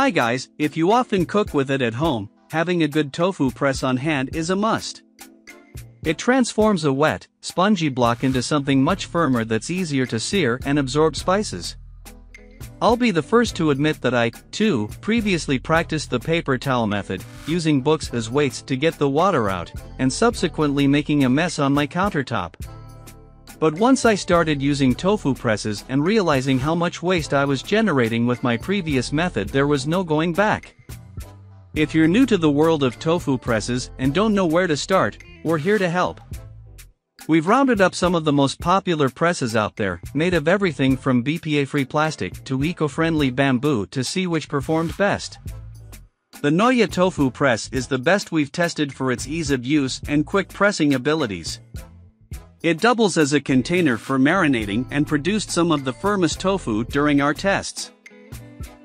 Hi guys, if you often cook with it at home, having a good tofu press on hand is a must. It transforms a wet, spongy block into something much firmer that's easier to sear and absorb spices. I'll be the first to admit that I, too, previously practiced the paper towel method, using books as weights to get the water out, and subsequently making a mess on my countertop. But once I started using tofu presses and realizing how much waste I was generating with my previous method, there was no going back. If you're new to the world of tofu presses and don't know where to start, we're here to help. We've rounded up some of the most popular presses out there, made of everything from BPA-free plastic to eco-friendly bamboo to see which performed best. The Noya Tofu Press is the best we've tested for its ease of use and quick pressing abilities. It doubles as a container for marinating and produced some of the firmest tofu during our tests.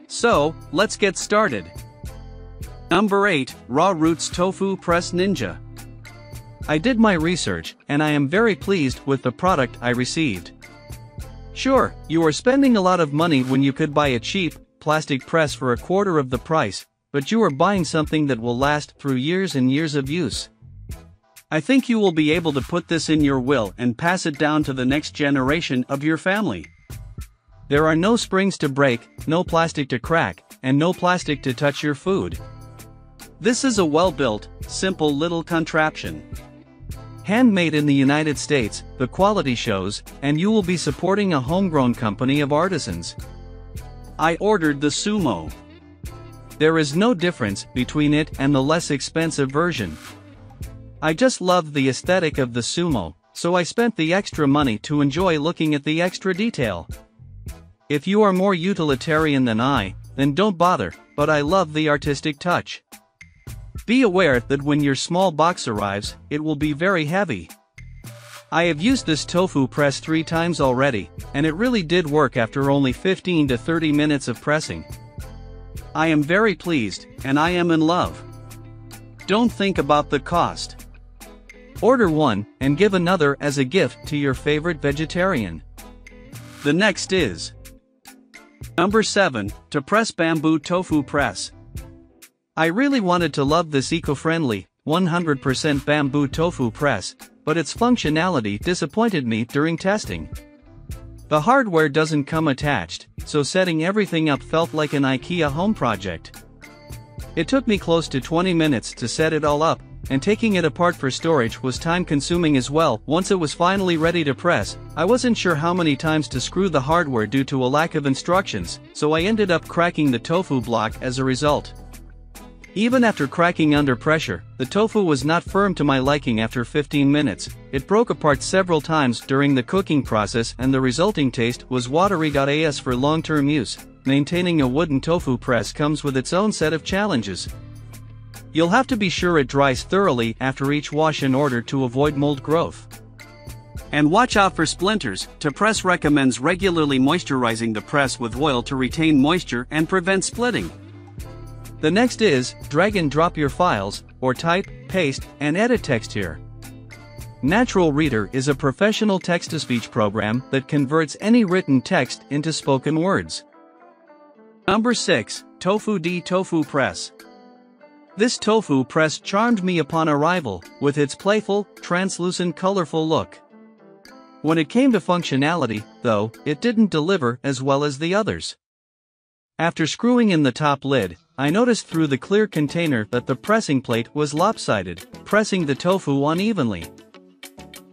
So, let's get started. Number 8, Raw Roots Tofu Press Ninja. I did my research, and I am very pleased with the product I received. Sure, you are spending a lot of money when you could buy a cheap, plastic press for a quarter of the price, but you are buying something that will last through years and years of use. I think you will be able to put this in your will and pass it down to the next generation of your family. There are no springs to break, no plastic to crack, and no plastic to touch your food. This is a well-built, simple little contraption. Handmade in the United States, the quality shows, and you will be supporting a homegrown company of artisans. I ordered the Sumo. There is no difference between it and the less expensive version. I just loved the aesthetic of the Sumo, so I spent the extra money to enjoy looking at the extra detail. If you are more utilitarian than I, then don't bother, but I love the artistic touch. Be aware that when your small box arrives, it will be very heavy. I have used this tofu press 3 times already, and it really did work after only 15 to 30 minutes of pressing. I am very pleased, and I am in love. Don't think about the cost. Order one, and give another as a gift to your favorite vegetarian. The next is Number 7, ToPress Bamboo Tofu Press. I really wanted to love this eco-friendly, 100% bamboo tofu press, but its functionality disappointed me during testing. The hardware doesn't come attached, so setting everything up felt like an IKEA home project. It took me close to 20 minutes to set it all up, and taking it apart for storage was time-consuming as well. Once it was finally ready to press, I wasn't sure how many times to screw the hardware due to a lack of instructions, so I ended up cracking the tofu block as a result. Even after cracking under pressure, the tofu was not firm to my liking after 15 minutes. It broke apart several times during the cooking process, and the resulting taste was watery. As for long-term use, maintaining a wooden tofu press comes with its own set of challenges. You'll have to be sure it dries thoroughly after each wash in order to avoid mold growth. And watch out for splinters. ToPress recommends regularly moisturizing the press with oil to retain moisture and prevent splitting. The next is, drag and drop your files, or type, paste, and edit text here. Natural Reader is a professional text-to-speech program that converts any written text into spoken words. Number 6, Tofudee Tofu Press. This tofu press charmed me upon arrival, with its playful, translucent, colorful look. When it came to functionality, though, it didn't deliver as well as the others. After screwing in the top lid, I noticed through the clear container that the pressing plate was lopsided, pressing the tofu unevenly.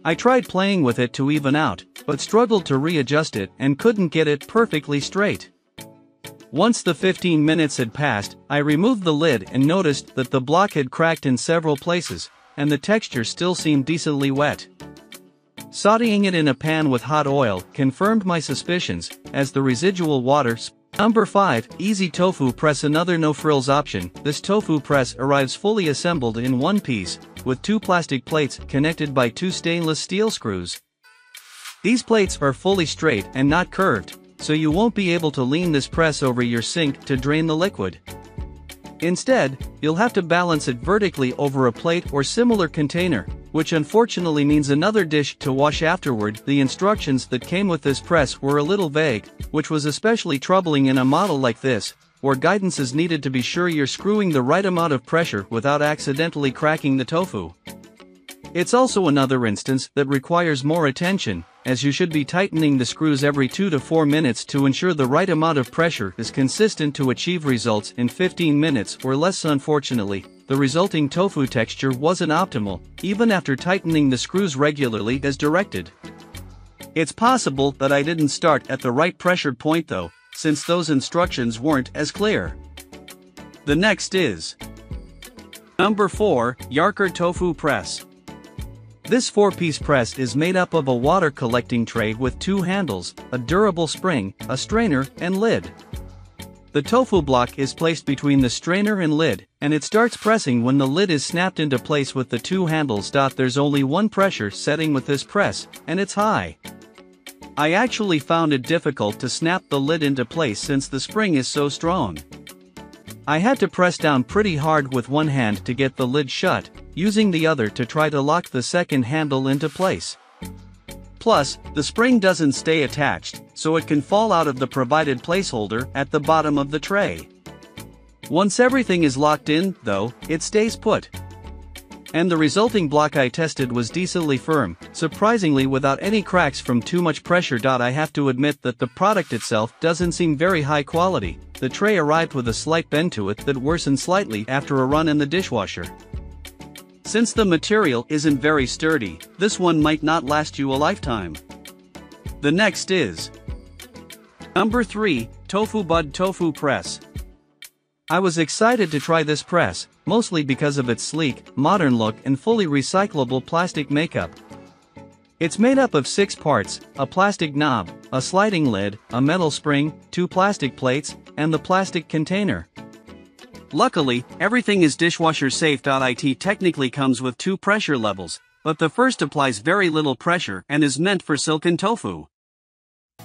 I tried playing with it to even out, but struggled to readjust it and couldn't get it perfectly straight. Once the 15 minutes had passed, I removed the lid and noticed that the block had cracked in several places, and the texture still seemed decently wet. Sauteing it in a pan with hot oil confirmed my suspicions, as the residual water. Number 5, Easy Tofu Press. Another no-frills option. This tofu press arrives fully assembled in one piece, with 2 plastic plates connected by 2 stainless steel screws. These plates are fully straight and not curved, so you won't be able to lean this press over your sink to drain the liquid. Instead, you'll have to balance it vertically over a plate or similar container, which unfortunately means another dish to wash afterward. The instructions that came with this press were a little vague, which was especially troubling in a model like this, where guidance is needed to be sure you're screwing the right amount of pressure without accidentally cracking the tofu. It's also another instance that requires more attention, as you should be tightening the screws every 2 to 4 minutes to ensure the right amount of pressure is consistent to achieve results in 15 minutes or less. Unfortunately, the resulting tofu texture wasn't optimal, even after tightening the screws regularly as directed. It's possible that I didn't start at the right pressure point though, since those instructions weren't as clear. The next is Number 4, Yarker Tofu Press. This 4-piece press is made up of a water collecting tray with 2 handles, a durable spring, a strainer, and lid. The tofu block is placed between the strainer and lid, and it starts pressing when the lid is snapped into place with the 2 handles. There's only one pressure setting with this press, and it's high. I actually found it difficult to snap the lid into place since the spring is so strong. I had to press down pretty hard with one hand to get the lid shut, using the other to try to lock the second handle into place. Plus, the spring doesn't stay attached, so it can fall out of the provided placeholder at the bottom of the tray. Once everything is locked in, though, it stays put. And the resulting block I tested was decently firm, surprisingly without any cracks from too much pressure. I have to admit that the product itself doesn't seem very high quality. The tray arrived with a slight bend to it that worsened slightly after a run in the dishwasher. Since the material isn't very sturdy, this one might not last you a lifetime. The next is Number 3, TofuBud Tofu Press. I was excited to try this press, mostly because of its sleek, modern look and fully recyclable plastic makeup. It's made up of 6 parts, a plastic knob, a sliding lid, a metal spring, 2 plastic plates, and the plastic container. Luckily, everything is dishwasher safe. It technically comes with 2 pressure levels, but the first applies very little pressure and is meant for silken tofu.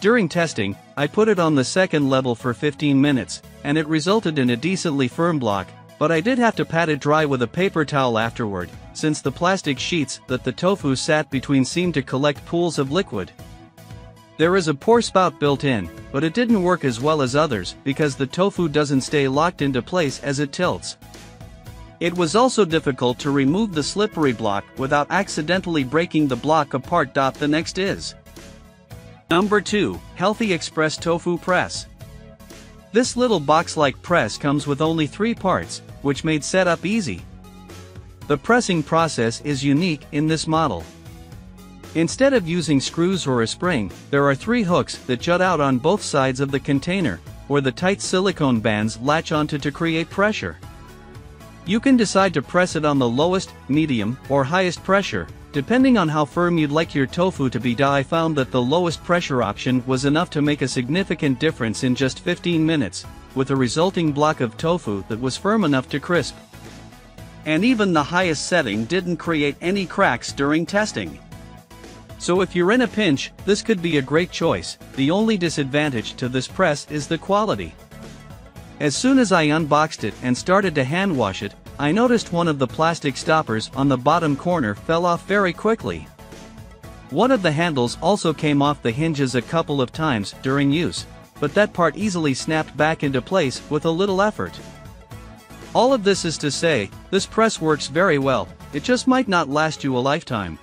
During testing, I put it on the second level for 15 minutes, and it resulted in a decently firm block, but I did have to pat it dry with a paper towel afterward, since the plastic sheets that the tofu sat between seemed to collect pools of liquid. There is a pour spout built in, but it didn't work as well as others because the tofu doesn't stay locked into place as it tilts. It was also difficult to remove the slippery block without accidentally breaking the block apart. The next is Number 2, Healthy Express Tofu Press. This little box-like press comes with only 3 parts, which made setup easy. The pressing process is unique in this model. Instead of using screws or a spring, there are 3 hooks that jut out on both sides of the container, where the tight silicone bands latch onto to create pressure. You can decide to press it on the lowest, medium, or highest pressure, depending on how firm you'd like your tofu to be. I found that the lowest pressure option was enough to make a significant difference in just 15 minutes, with a resulting block of tofu that was firm enough to crisp. And even the highest setting didn't create any cracks during testing. So if you're in a pinch, this could be a great choice. The only disadvantage to this press is the quality. As soon as I unboxed it and started to hand wash it, I noticed one of the plastic stoppers on the bottom corner fell off very quickly. One of the handles also came off the hinges a couple of times during use, but that part easily snapped back into place with a little effort. All of this is to say, this press works very well, it just might not last you a lifetime.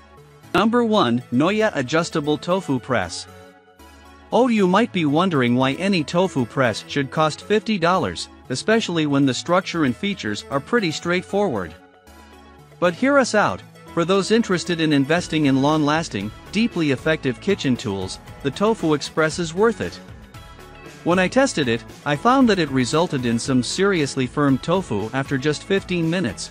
Number 1, Noya Adjustable Tofu Press. Oh, you might be wondering why any tofu press should cost $50, especially when the structure and features are pretty straightforward. But hear us out. For those interested in investing in long-lasting, deeply effective kitchen tools, the Tofu Express is worth it. When I tested it, I found that it resulted in some seriously firm tofu after just 15 minutes.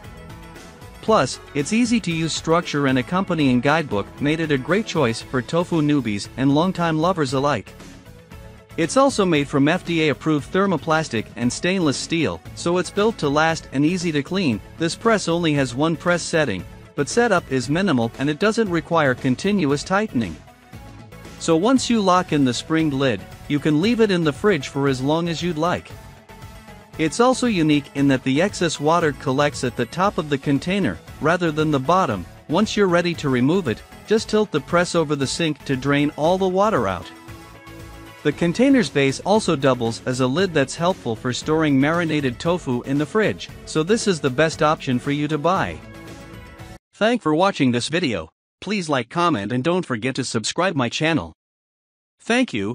Plus, its easy-to-use structure and accompanying guidebook made it a great choice for tofu newbies and longtime lovers alike. It's also made from FDA-approved thermoplastic and stainless steel, so it's built to last and easy to clean. This press only has 1 press setting, but setup is minimal and it doesn't require continuous tightening. So once you lock in the springed lid, you can leave it in the fridge for as long as you'd like. It's also unique in that the excess water collects at the top of the container, rather than the bottom. Once you're ready to remove it, just tilt the press over the sink to drain all the water out. The container's base also doubles as a lid that's helpful for storing marinated tofu in the fridge, so this is the best option for you to buy. Thanks for watching this video. Please like, comment and don't forget to subscribe my channel. Thank you.